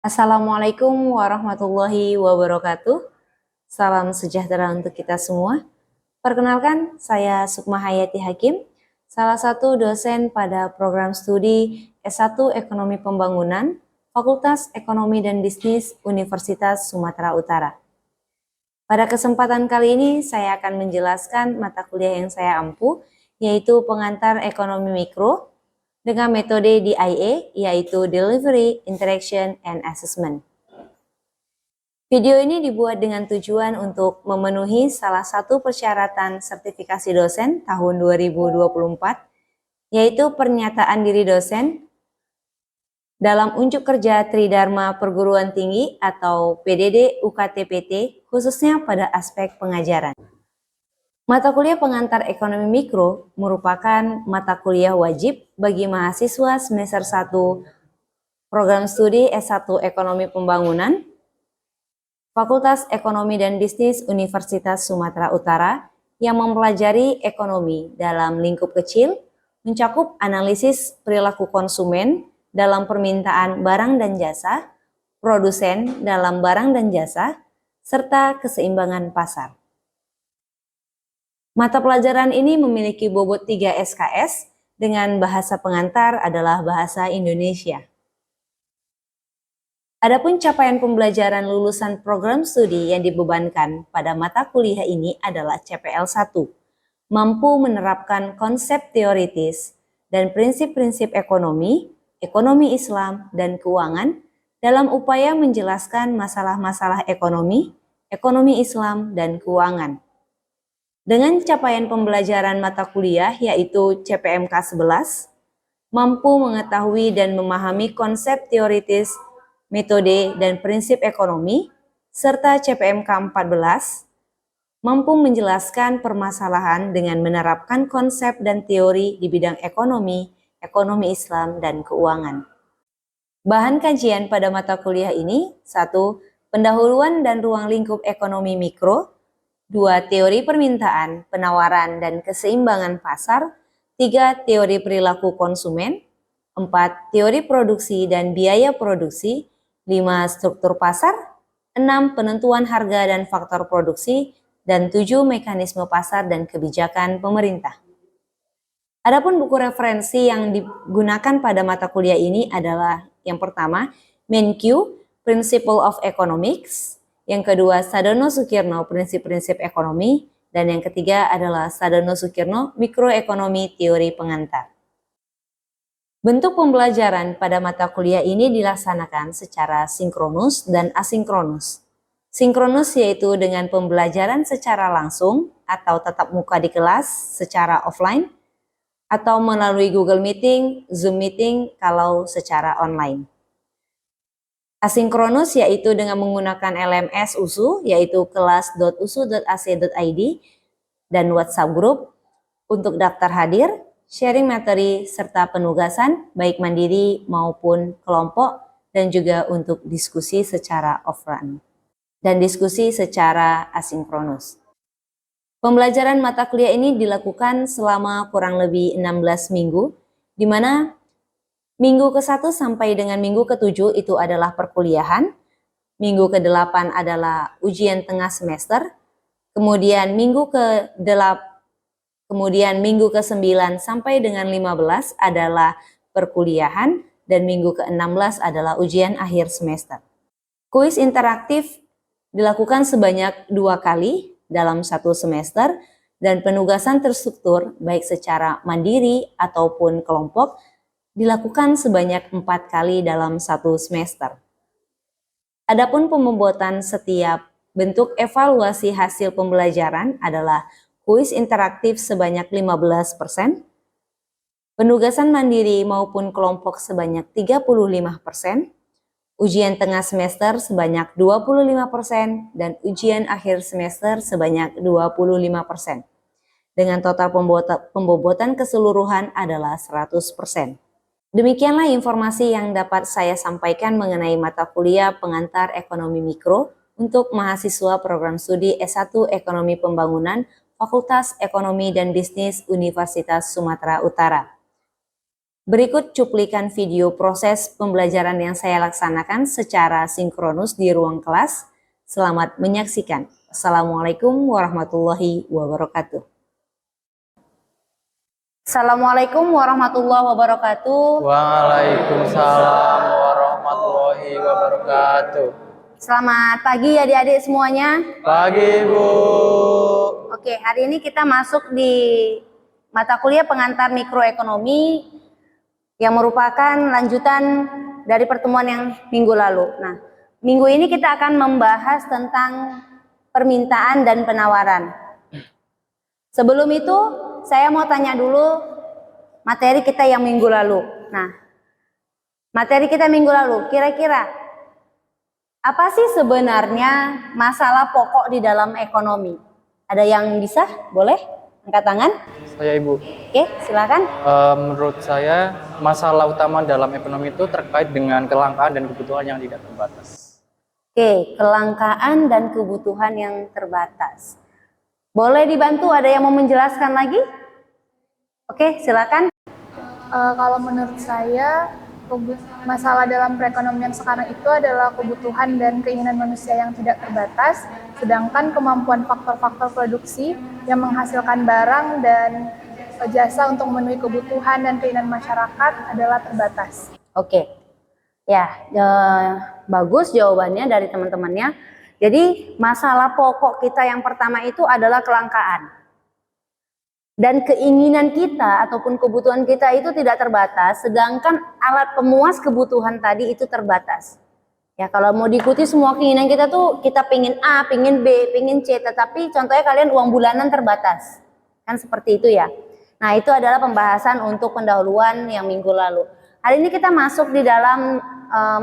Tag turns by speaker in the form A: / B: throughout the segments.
A: Assalamualaikum warahmatullahi wabarakatuh. Salam sejahtera untuk kita semua. Perkenalkan, saya Sukma Hayati Hakim, salah satu dosen pada program studi S1 Ekonomi Pembangunan, Fakultas Ekonomi dan Bisnis Universitas Sumatera Utara. Pada kesempatan kali ini, saya akan menjelaskan mata kuliah yang saya ampu, yaitu pengantar ekonomi mikro, dengan metode DIA, yaitu Delivery, Interaction, and Assessment. Video ini dibuat dengan tujuan untuk memenuhi salah satu persyaratan sertifikasi dosen tahun 2024, yaitu pernyataan diri dosen dalam unjuk kerja Tridharma Perguruan Tinggi atau PDD UKT-PT, khususnya pada aspek pengajaran. Mata kuliah pengantar ekonomi mikro merupakan mata kuliah wajib bagi mahasiswa semester 1 program studi S1 Ekonomi Pembangunan, Fakultas Ekonomi dan Bisnis Universitas Sumatera Utara yang mempelajari ekonomi dalam lingkup kecil, mencakup analisis perilaku konsumen dalam permintaan barang dan jasa, produsen dalam barang dan jasa, serta keseimbangan pasar. Mata pelajaran ini memiliki bobot 3 SKS dengan bahasa pengantar adalah bahasa Indonesia. Adapun capaian pembelajaran lulusan program studi yang dibebankan pada mata kuliah ini adalah CPL 1, mampu menerapkan konsep teoritis dan prinsip-prinsip ekonomi, ekonomi Islam, dan keuangan dalam upaya menjelaskan masalah-masalah ekonomi, ekonomi Islam, dan keuangan. Dengan capaian pembelajaran mata kuliah yaitu CPMK 11, mampu mengetahui dan memahami konsep teoritis, metode, dan prinsip ekonomi, serta CPMK 14, mampu menjelaskan permasalahan dengan menerapkan konsep dan teori di bidang ekonomi, ekonomi Islam, dan keuangan. Bahan kajian pada mata kuliah ini: 1. Pendahuluan dan ruang lingkup ekonomi mikro, 2. Teori permintaan, penawaran, dan keseimbangan pasar, 3. Teori perilaku konsumen, 4. Teori produksi dan biaya produksi, 5. Struktur pasar, 6. Penentuan harga dan faktor produksi, dan 7. Mekanisme pasar dan kebijakan pemerintah. Adapun buku referensi yang digunakan pada mata kuliah ini adalah yang pertama, Menkyu, Principle of Economics, yang kedua, Sadono Sukirno, Prinsip-prinsip Ekonomi, dan yang ketiga adalah Sadono Sukirno, Mikroekonomi Teori Pengantar. Bentuk pembelajaran pada mata kuliah ini dilaksanakan secara sinkronus dan asinkronus. Sinkronus yaitu dengan pembelajaran secara langsung atau tatap muka di kelas secara offline, atau melalui Google Meeting, Zoom Meeting kalau secara online. Asinkronus yaitu dengan menggunakan LMS USU, yaitu kelas.usu.ac.id, dan WhatsApp Group untuk daftar hadir, sharing materi, serta penugasan baik mandiri maupun kelompok, dan juga untuk diskusi secara offline dan diskusi secara asinkronus. Pembelajaran mata kuliah ini dilakukan selama kurang lebih 16 minggu, di mana minggu ke-1 sampai dengan minggu ke-7 itu adalah perkuliahan, minggu ke-8 adalah ujian tengah semester, kemudian minggu ke-9 sampai dengan 15 adalah perkuliahan, dan minggu ke-16 adalah ujian akhir semester. Kuis interaktif dilakukan sebanyak 2 kali dalam 1 semester, dan penugasan terstruktur baik secara mandiri ataupun kelompok dilakukan sebanyak 4 kali dalam 1 semester. Adapun pembobotan setiap bentuk evaluasi hasil pembelajaran adalah kuis interaktif sebanyak 15%, penugasan mandiri maupun kelompok sebanyak 35%, ujian tengah semester sebanyak 25%, dan ujian akhir semester sebanyak 25%. Dengan total pembobotan keseluruhan adalah 100%. Demikianlah informasi yang dapat saya sampaikan mengenai mata kuliah pengantar ekonomi mikro untuk mahasiswa program studi S1 Ekonomi Pembangunan, Fakultas Ekonomi dan Bisnis Universitas Sumatera Utara. Berikut cuplikan video proses pembelajaran yang saya laksanakan secara sinkronus di ruang kelas. Selamat menyaksikan. Assalamualaikum warahmatullahi wabarakatuh. Assalamualaikum warahmatullahi wabarakatuh.
B: Waalaikumsalam warahmatullahi wabarakatuh.
A: Selamat pagi adik-adik semuanya.
B: Pagi, Bu.
A: Oke, hari ini kita masuk di mata kuliah pengantar mikroekonomi yang merupakan lanjutan dari pertemuan yang minggu lalu. Nah, minggu ini kita akan membahas tentang permintaan dan penawaran. Sebelum itu, saya mau tanya dulu materi kita yang minggu lalu. Nah, materi kita minggu lalu, kira-kira apa sih sebenarnya masalah pokok di dalam ekonomi? Ada yang bisa? Boleh? Angkat tangan.
B: Saya, Ibu.
A: Oke, silakan.
B: Menurut saya, masalah utama dalam ekonomi itu terkait dengan kelangkaan dan kebutuhan yang tidak terbatas.
A: Oke, kelangkaan dan kebutuhan yang terbatas. Boleh dibantu? Ada yang mau menjelaskan lagi? Oke, silakan.
C: Kalau menurut saya, masalah dalam perekonomian sekarang itu adalah kebutuhan dan keinginan manusia yang tidak terbatas, sedangkan kemampuan faktor-faktor produksi yang menghasilkan barang dan jasa untuk memenuhi kebutuhan dan keinginan masyarakat adalah terbatas.
A: Oke, ya, bagus jawabannya dari teman-temannya. Jadi masalah pokok kita yang pertama itu adalah kelangkaan. Dan keinginan kita ataupun kebutuhan kita itu tidak terbatas, sedangkan alat pemuas kebutuhan tadi itu terbatas. Ya, kalau mau diikuti semua keinginan kita tuh, kita pingin A, pingin B, pingin C, tetapi contohnya kalian uang bulanan terbatas. Kan seperti itu ya. Nah, itu adalah pembahasan untuk pendahuluan yang minggu lalu. Hari ini kita masuk di dalam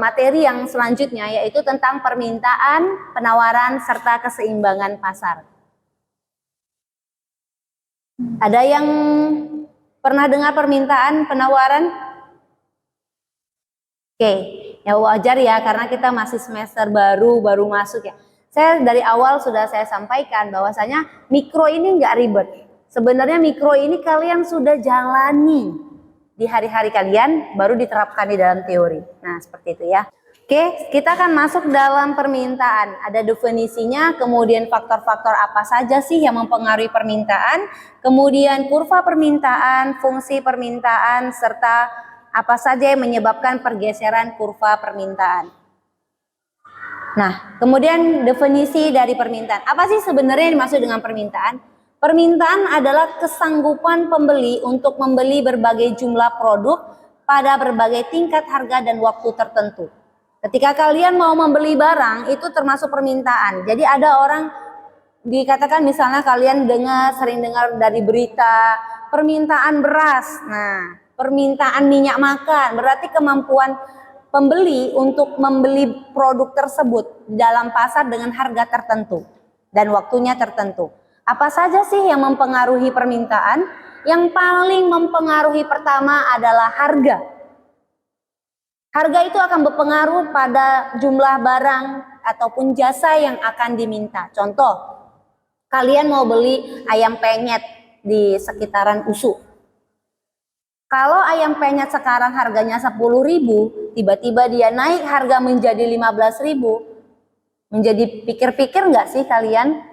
A: materi yang selanjutnya, yaitu tentang permintaan, penawaran, serta keseimbangan pasar. Ada yang pernah dengar permintaan, penawaran? Oke, ya wajar ya karena kita masih semester baru masuk ya. Saya dari awal sudah saya sampaikan bahwasanya mikro ini nggak ribet. Sebenarnya mikro ini kalian sudah jalani di hari-hari kalian, baru diterapkan di dalam teori. Nah, seperti itu ya. Oke, kita akan masuk dalam permintaan. Ada definisinya, kemudian faktor-faktor apa saja sih yang mempengaruhi permintaan, kemudian kurva permintaan, fungsi permintaan, serta apa saja yang menyebabkan pergeseran kurva permintaan. Nah, kemudian definisi dari permintaan. Apa sih sebenarnya yang dimaksud dengan permintaan? Permintaan adalah kesanggupan pembeli untuk membeli berbagai jumlah produk pada berbagai tingkat harga dan waktu tertentu. Ketika kalian mau membeli barang, itu termasuk permintaan. Jadi ada orang, dikatakan misalnya kalian sering dengar dari berita, permintaan beras. Nah, permintaan minyak makan, berarti kemampuan pembeli untuk membeli produk tersebut dalam pasar dengan harga tertentu dan waktunya tertentu. Apa saja sih yang mempengaruhi permintaan? Yang paling mempengaruhi pertama adalah harga. Harga itu akan berpengaruh pada jumlah barang ataupun jasa yang akan diminta. Contoh, kalian mau beli ayam penyet di sekitaran USU. Kalau ayam penyet sekarang harganya 10.000, tiba-tiba dia naik harga menjadi 15.000, menjadi pikir-pikir nggak sih kalian?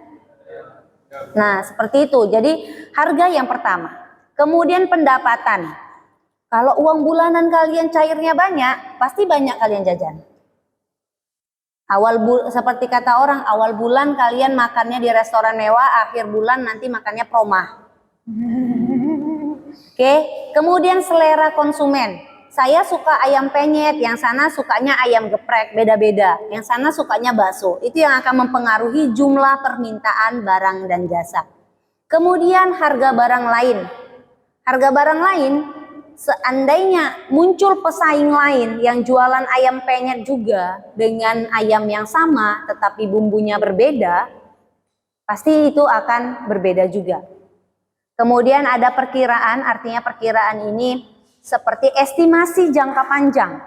A: Nah, seperti itu. Jadi harga yang pertama. Kemudian pendapatan. Kalau uang bulanan kalian cairnya banyak, pasti banyak kalian jajan. Seperti kata orang, awal bulan kalian makannya di restoran mewah, akhir bulan nanti makannya promah. Oke, kemudian selera konsumen. Saya suka ayam penyet, yang sana sukanya ayam geprek, beda-beda. Yang sana sukanya bakso. Itu yang akan mempengaruhi jumlah permintaan barang dan jasa. Kemudian harga barang lain. Harga barang lain, seandainya muncul pesaing lain yang jualan ayam penyet juga dengan ayam yang sama tetapi bumbunya berbeda, pasti itu akan berbeda juga. Kemudian ada perkiraan, artinya perkiraan ini seperti estimasi jangka panjang.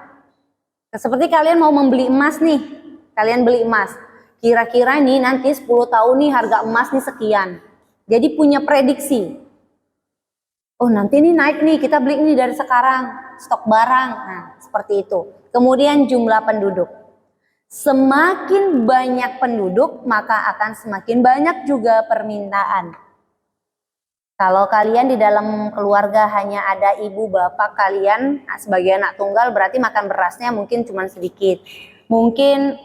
A: Seperti kalian mau membeli emas nih, kalian beli emas. Kira-kira nih nanti 10 tahun nih harga emas nih sekian. Jadi punya prediksi. Oh nanti ini naik nih, kita beli ini dari sekarang, stok barang. Nah seperti itu. Kemudian jumlah penduduk. Semakin banyak penduduk, maka akan semakin banyak juga permintaan. Kalau kalian di dalam keluarga hanya ada ibu bapak kalian sebagai anak tunggal, berarti makan berasnya mungkin cuma sedikit. Mungkin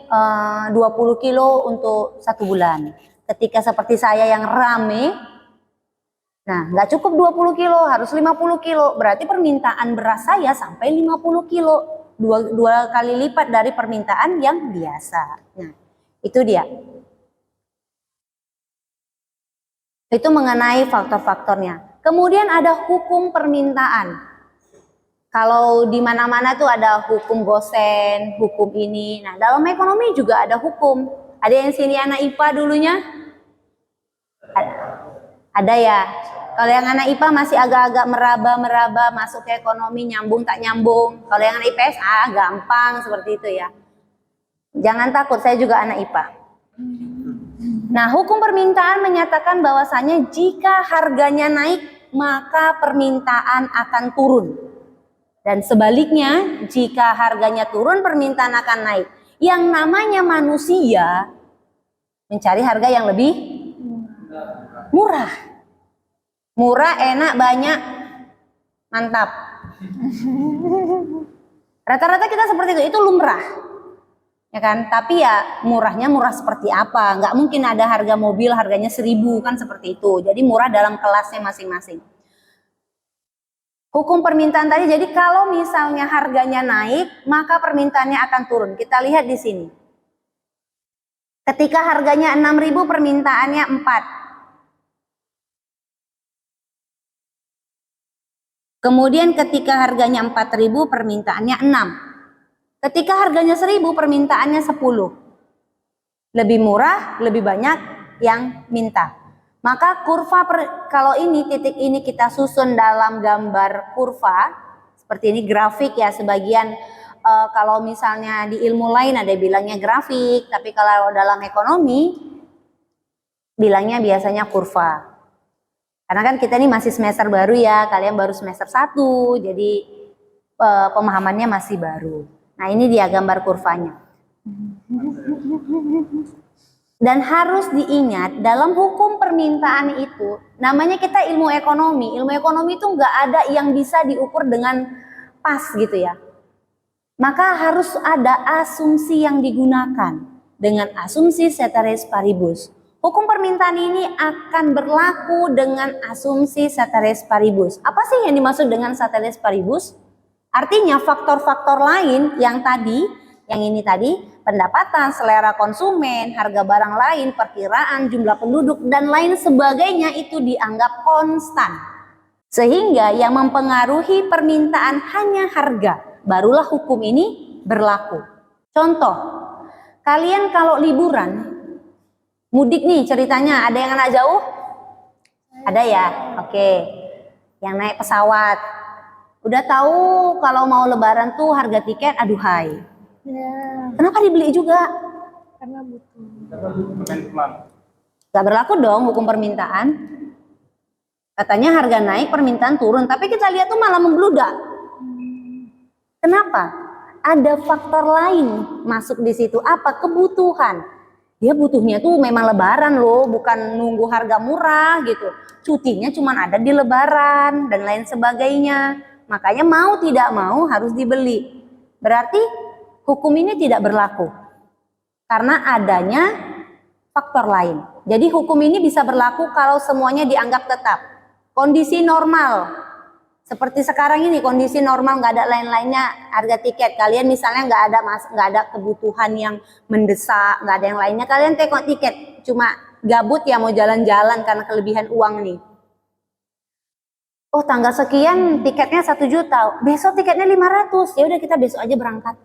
A: 20 kilo untuk 1 bulan. Ketika seperti saya yang rame, nah nggak cukup 20 kilo, harus 50 kilo. Berarti permintaan beras saya sampai 50 kilo. Dua kali lipat dari permintaan yang biasa. Nah itu dia. Itu mengenai faktor-faktornya. Kemudian ada hukum permintaan. Kalau di mana-mana tuh ada hukum Gosen, hukum ini. Nah, dalam ekonomi juga ada hukum. Ada yang sini anak IPA dulunya? Ada ya. Kalau yang anak IPA masih agak-agak meraba-meraba masuk ke ekonomi, nyambung tak nyambung. Kalau yang anak IPS, gampang seperti itu ya. Jangan takut, saya juga anak IPA. Nah, hukum permintaan menyatakan bahwasanya jika harganya naik, maka permintaan akan turun. Dan sebaliknya, jika harganya turun, permintaan akan naik. Yang namanya manusia mencari harga yang lebih murah. Murah, enak, banyak, mantap. Rata-rata kita seperti itu lumrah. Ya kan, tapi ya murahnya murah seperti apa? Nggak mungkin ada harga mobil harganya 1.000 kan seperti itu. Jadi murah dalam kelasnya masing-masing. Hukum permintaan tadi, jadi kalau misalnya harganya naik, maka permintaannya akan turun. Kita lihat di sini. Ketika harganya 6.000, permintaannya 4. Kemudian ketika harganya 4.000, permintaannya 6. Ketika harganya 1.000, permintaannya 10. Lebih murah, lebih banyak yang minta. Maka kurva, kalau ini titik ini kita susun dalam gambar kurva, seperti ini grafik ya, sebagian kalau misalnya di ilmu lain ada bilangnya grafik, tapi kalau dalam ekonomi bilangnya biasanya kurva. Karena kan kita ini masih semester baru ya, kalian baru semester 1, jadi pemahamannya masih baru. Nah ini dia gambar kurvanya. Dan harus diingat dalam hukum permintaan itu, namanya kita ilmu ekonomi. Ilmu ekonomi itu nggak ada yang bisa diukur dengan pas gitu ya. Maka harus ada asumsi yang digunakan dengan asumsi ceteris paribus. Hukum permintaan ini akan berlaku dengan asumsi ceteris paribus. Apa sih yang dimaksud dengan ceteris paribus? Artinya faktor-faktor lain yang tadi, yang ini tadi, pendapatan, selera konsumen, harga barang lain, perkiraan, jumlah penduduk, dan lain sebagainya itu dianggap konstan. Sehingga yang mempengaruhi permintaan hanya harga, barulah hukum ini berlaku. Contoh, kalian kalau liburan, mudik nih ceritanya, ada yang anak jauh? Ada ya? Oke. Yang naik pesawat. Udah tahu kalau mau lebaran tuh harga tiket aduhai.
C: Ya,
A: Kenapa dibeli juga?
C: karena butuh.
A: Gak berlaku dong hukum permintaan. Katanya harga naik, permintaan turun. Tapi kita lihat tuh malah membludak. Kenapa? Ada faktor lain masuk di situ. Apa? Kebutuhan. Dia butuhnya tuh memang lebaran loh, bukan nunggu harga murah gitu. Cutinya cuma ada di lebaran dan lain sebagainya. Makanya mau tidak mau harus dibeli. Berarti hukum ini tidak berlaku. Karena adanya faktor lain. Jadi hukum ini bisa berlaku kalau semuanya dianggap tetap. Kondisi normal. Seperti sekarang ini kondisi normal, nggak ada lain-lainnya harga tiket. Kalian misalnya nggak ada kebutuhan yang mendesak, nggak ada yang lainnya. Kalian tengok tiket, cuma gabut ya mau jalan-jalan karena kelebihan uang nih. Oh tanggal sekian tiketnya 1 juta, besok tiketnya 500. Ya udah kita besok aja berangkat.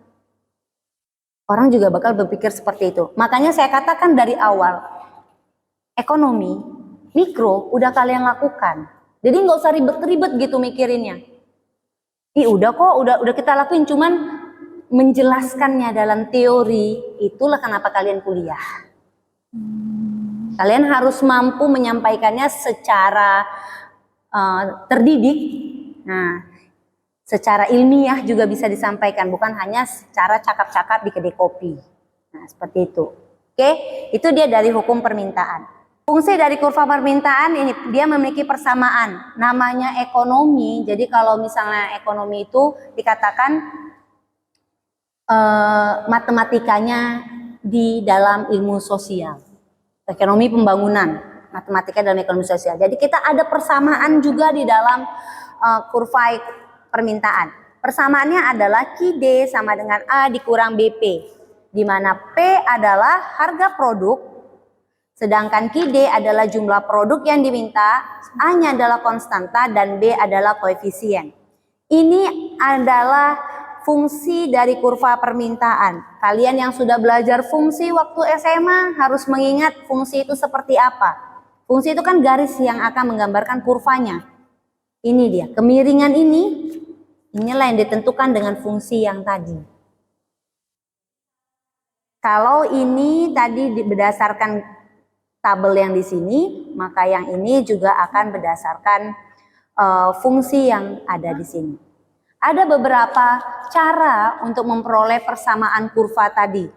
A: Orang juga bakal berpikir seperti itu. Makanya saya katakan dari awal, ekonomi mikro udah kalian lakukan. Jadi nggak usah ribet-ribet gitu mikirinnya. Udah kok, udah kita lakuin, cuman menjelaskannya dalam teori, itulah kenapa kalian kuliah. Kalian harus mampu menyampaikannya secara terdidik. Nah, secara ilmiah juga bisa disampaikan, bukan hanya secara cakap-cakap di kedai kopi. Nah, seperti itu. Oke, itu dia dari hukum permintaan. Fungsi dari kurva permintaan ini, dia memiliki persamaan, namanya ekonomi. Jadi kalau misalnya ekonomi itu dikatakan matematikanya di dalam ilmu sosial, ekonomi pembangunan, matematika dalam ekonomi sosial. Jadi kita ada persamaan juga di dalam kurva permintaan. Persamaannya adalah QD sama dengan A dikurang BP, di mana P adalah harga produk, sedangkan QD adalah jumlah produk yang diminta, A-nya adalah konstanta, dan B adalah koefisien. Ini adalah fungsi dari kurva permintaan. Kalian yang sudah belajar fungsi waktu SMA harus mengingat fungsi itu seperti apa. Fungsi itu kan garis yang akan menggambarkan kurvanya. Ini dia, kemiringan inilah yang ditentukan dengan fungsi yang tadi. Kalau ini tadi berdasarkan tabel yang di sini, maka yang ini juga akan berdasarkan fungsi yang ada di sini. Ada beberapa cara untuk memperoleh persamaan kurva tadi.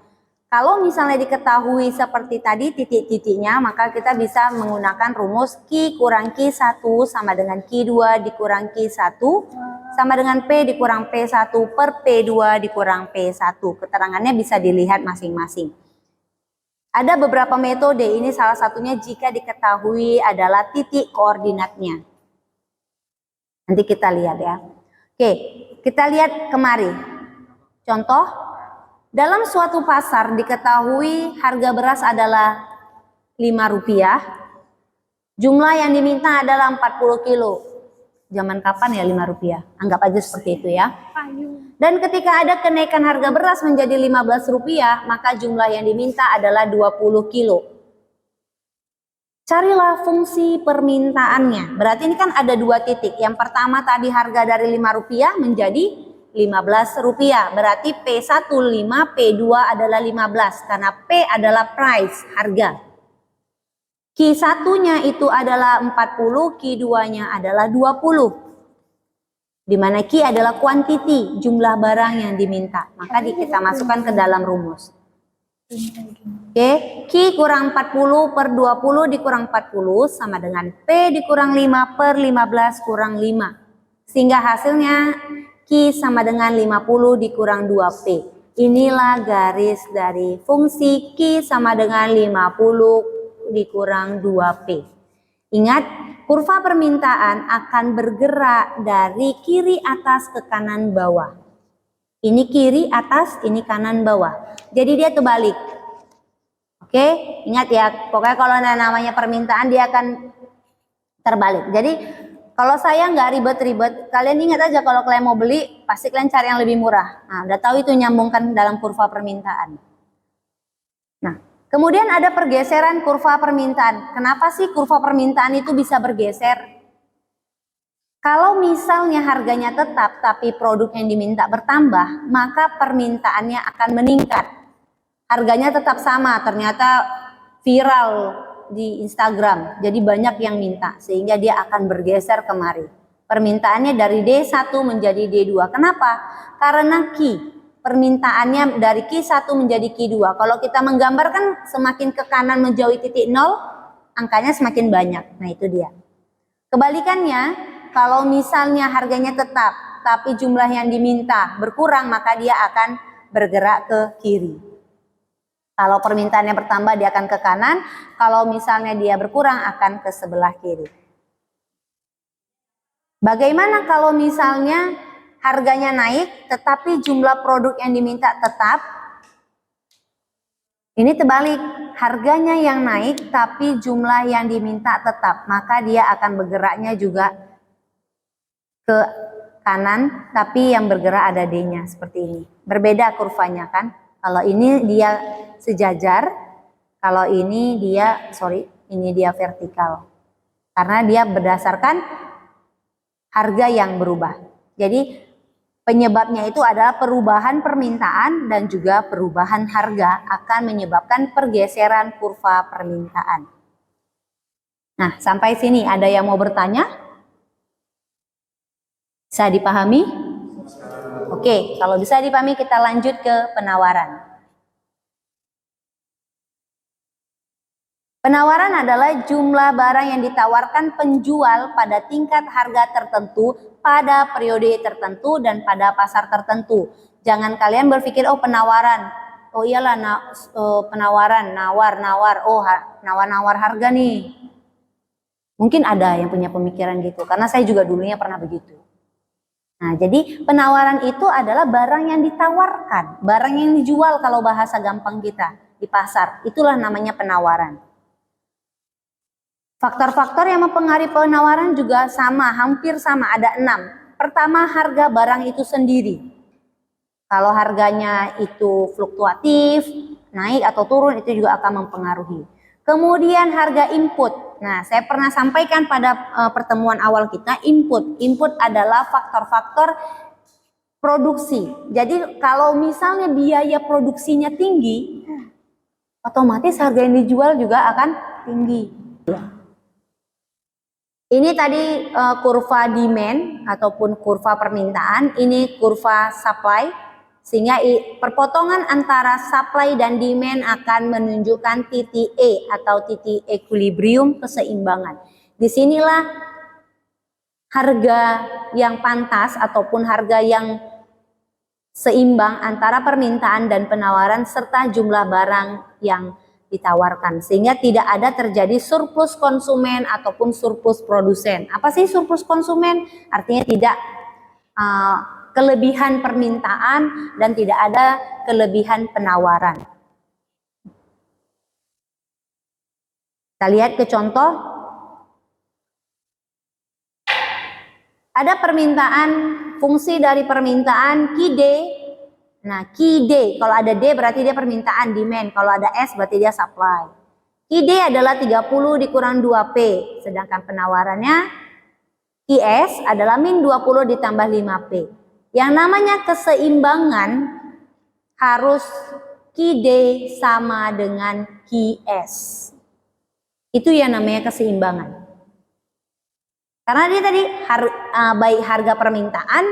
A: Kalau misalnya diketahui seperti tadi titik-titiknya, maka kita bisa menggunakan rumus Q kurang Q1 sama dengan Q2 dikurang Q1 sama dengan P dikurang P1 per P2 dikurang P1. Keterangannya bisa dilihat masing-masing. Ada beberapa metode, ini salah satunya jika diketahui adalah titik koordinatnya. Nanti kita lihat ya. Oke, kita lihat kemari. Contoh, dalam suatu pasar diketahui harga beras adalah Rp5. Jumlah yang diminta adalah 40 kilo. Zaman kapan ya Rp5? Anggap aja seperti itu ya. Dan ketika ada kenaikan harga beras menjadi Rp15, maka jumlah yang diminta adalah 20 kilo. Carilah fungsi permintaannya. Berarti ini kan ada dua titik. Yang pertama tadi harga dari Rp5 menjadi Rp15. Berarti P1 5, P2 adalah 15. Karena P adalah price, harga. Q1-nya itu adalah 40, Q2-nya adalah 20. Di mana Q adalah quantity, jumlah barang yang diminta. Maka kita masukkan ke dalam rumus. Oke, Q kurang 40 per 20 dikurang 40 sama dengan P dikurang 5 per 15 kurang 5. Sehingga hasilnya Q sama dengan 50 dikurang 2P. Inilah garis dari fungsi Q sama dengan 50 dikurang 2P. Ingat, kurva permintaan akan bergerak dari kiri atas ke kanan bawah. Ini kiri atas, ini kanan bawah. Jadi dia terbalik. Oke, ingat ya, pokoknya kalau namanya permintaan dia akan terbalik. Jadi kalau saya nggak ribet-ribet, kalian ingat aja kalau kalian mau beli, pasti kalian cari yang lebih murah. Nah, udah tahu itu nyambungkan dalam kurva permintaan. Nah, kemudian ada pergeseran kurva permintaan. Kenapa sih kurva permintaan itu bisa bergeser? Kalau misalnya harganya tetap tapi produk yang diminta bertambah, maka permintaannya akan meningkat. Harganya tetap sama, ternyata viral di Instagram, jadi banyak yang minta, sehingga dia akan bergeser kemari. Permintaannya dari D1 menjadi D2. Kenapa? Karena permintaannya dari Q1 menjadi Q2. Kalau kita menggambarkan semakin ke kanan menjauhi titik 0, angkanya semakin banyak. Nah, itu dia. Kebalikannya, kalau misalnya harganya tetap, tapi jumlah yang diminta berkurang, maka dia akan bergerak ke kiri. Kalau permintaannya bertambah, dia akan ke kanan. Kalau misalnya dia berkurang, akan ke sebelah kiri. Bagaimana kalau misalnya harganya naik, tetapi jumlah produk yang diminta tetap? Ini terbalik. Harganya yang naik, tapi jumlah yang diminta tetap. Maka dia akan bergeraknya juga ke kanan, tapi yang bergerak ada D-nya seperti ini. Berbeda kurvanya kan? Kalau ini dia sejajar, kalau ini dia vertikal. Karena dia berdasarkan harga yang berubah. Jadi penyebabnya itu adalah perubahan permintaan dan juga perubahan harga akan menyebabkan pergeseran kurva permintaan. Nah, sampai sini ada yang mau bertanya? Bisa dipahami? Oke, kalau bisa dipahami kita lanjut ke penawaran. Penawaran adalah jumlah barang yang ditawarkan penjual pada tingkat harga tertentu pada periode tertentu dan pada pasar tertentu. Jangan kalian berpikir, oh penawaran, oh iyalah penawaran, nawar-nawar, oh nawar-nawar harga nih. Mungkin ada yang punya pemikiran gitu, karena saya juga dulunya pernah begitu. Nah, jadi penawaran itu adalah barang yang ditawarkan, barang yang dijual kalau bahasa gampang kita di pasar. Itulah namanya penawaran. Faktor-faktor yang mempengaruhi penawaran juga sama, hampir sama, ada 6. Pertama, harga barang itu sendiri. Kalau harganya itu fluktuatif, naik atau turun, itu juga akan mempengaruhi. Kemudian harga input. Nah, saya pernah sampaikan pada pertemuan awal kita, input. Input adalah faktor-faktor produksi. Jadi kalau misalnya biaya produksinya tinggi, otomatis harga yang dijual juga akan tinggi. Ini tadi kurva demand ataupun kurva permintaan, ini kurva supply. Sehingga perpotongan antara supply dan demand akan menunjukkan titik E atau titik equilibrium, keseimbangan. Disinilah harga yang pantas ataupun harga yang seimbang antara permintaan dan penawaran serta jumlah barang yang ditawarkan. Sehingga tidak ada terjadi surplus konsumen ataupun surplus produsen. Apa sih surplus konsumen? Artinya tidak kelebihan permintaan dan tidak ada kelebihan penawaran. Kita lihat ke contoh. Ada permintaan, fungsi dari permintaan key day. Nah, key day, kalau ada D berarti dia permintaan, demand. Kalau ada S berarti dia supply. Key day adalah 30 dikurang 2P. Sedangkan penawarannya key S adalah min 20 ditambah 5P. Yang namanya keseimbangan harus key day sama dengan key S. Itu yang namanya keseimbangan. Karena dia tadi baik harga permintaan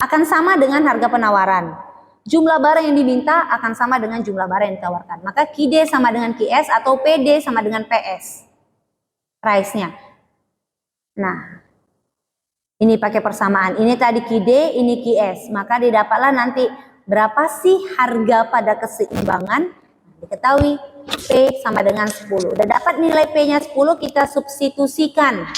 A: akan sama dengan harga penawaran. Jumlah barang yang diminta akan sama dengan jumlah barang yang ditawarkan. Maka key day sama dengan key S atau PD sama dengan PS. Price-nya. Nah, ini pakai persamaan. Ini tadi key day, ini key S. Maka didapatlah nanti berapa sih harga pada keseimbangan. Diketahui P sama dengan 10. Udah dapat nilai P-nya 10, kita substitusikan.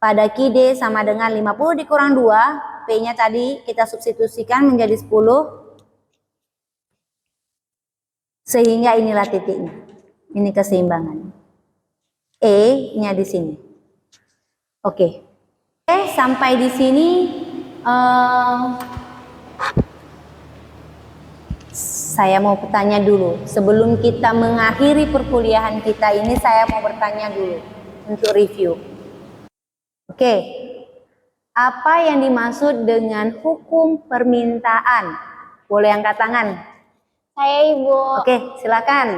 A: Pada key day sama dengan 50 dikurang 2. P-nya tadi kita substitusikan menjadi 10. Sehingga inilah titiknya. Ini keseimbangan. E-nya di sini. Oke. Sampai di sini saya mau bertanya dulu. Sebelum kita mengakhiri perkuliahan kita ini, saya mau bertanya dulu untuk review. Oke. Apa yang dimaksud dengan hukum permintaan? Boleh angkat tangan?
D: Saya, Ibu.
A: Oke, silakan.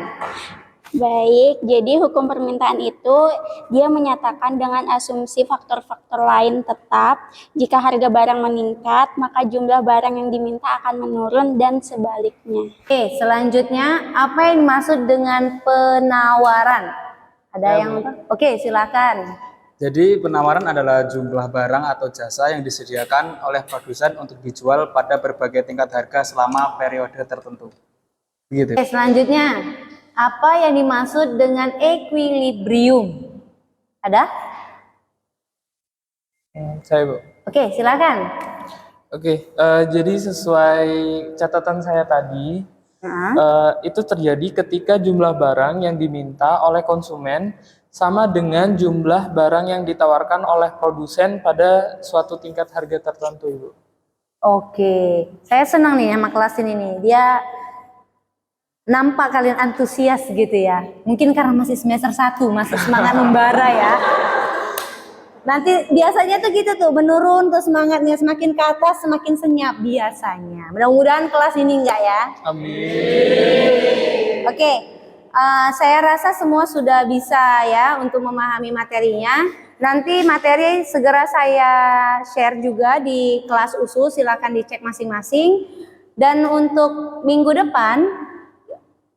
D: Baik, jadi hukum permintaan itu dia menyatakan dengan asumsi faktor-faktor lain tetap. Jika harga barang meningkat, maka jumlah barang yang diminta akan menurun dan sebaliknya.
A: Oke, selanjutnya apa yang dimaksud dengan penawaran? Ada yang Oke, silakan.
B: Jadi penawaran adalah jumlah barang atau jasa yang disediakan oleh produsen untuk dijual pada berbagai tingkat harga selama periode tertentu. Begitu.
A: Oke, selanjutnya apa yang dimaksud dengan equilibrium? Ada?
B: Saya, Bu.
A: Oke, silakan.
B: Oke, jadi sesuai catatan saya tadi, itu terjadi ketika jumlah barang yang diminta oleh konsumen sama dengan jumlah barang yang ditawarkan oleh produsen pada suatu tingkat harga tertentu, Ibu.
A: Oke, saya senang nih sama kelas ini nih. Dia nampak kalian antusias gitu ya. Mungkin karena masih semester 1, masih semangat membara ya. Nanti biasanya tuh gitu tuh, menurun tuh semangatnya, semakin ke atas semakin senyap biasanya. Mudah-mudahan kelas ini enggak ya.
B: Amin.
A: Oke, Saya rasa semua sudah bisa ya untuk memahami materinya. Nanti materi segera saya share juga di kelas USU, silakan dicek masing-masing. Dan untuk minggu depan,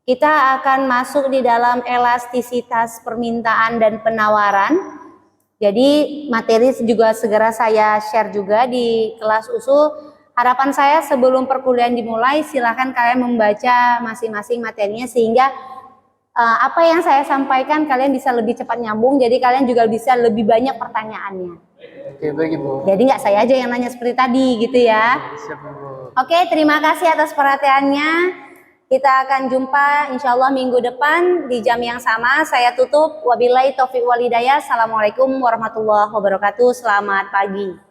A: kita akan masuk di dalam elastisitas permintaan dan penawaran. Jadi materi juga segera saya share juga di kelas USU. Harapan saya sebelum perkuliahan dimulai, silakan kalian membaca masing-masing materinya sehingga apa yang saya sampaikan kalian bisa lebih cepat nyambung, jadi kalian juga bisa lebih banyak pertanyaannya.
B: Oke, baik Ibu.
A: Jadi nggak saya aja yang nanya seperti tadi gitu ya.
B: Siap Ibu.
A: Oke, terima kasih atas perhatiannya. Kita akan jumpa insya Allah minggu depan di jam yang sama. Saya tutup. Wabillahi taufiq wal hidayah. Assalamualaikum warahmatullahi wabarakatuh. Selamat pagi.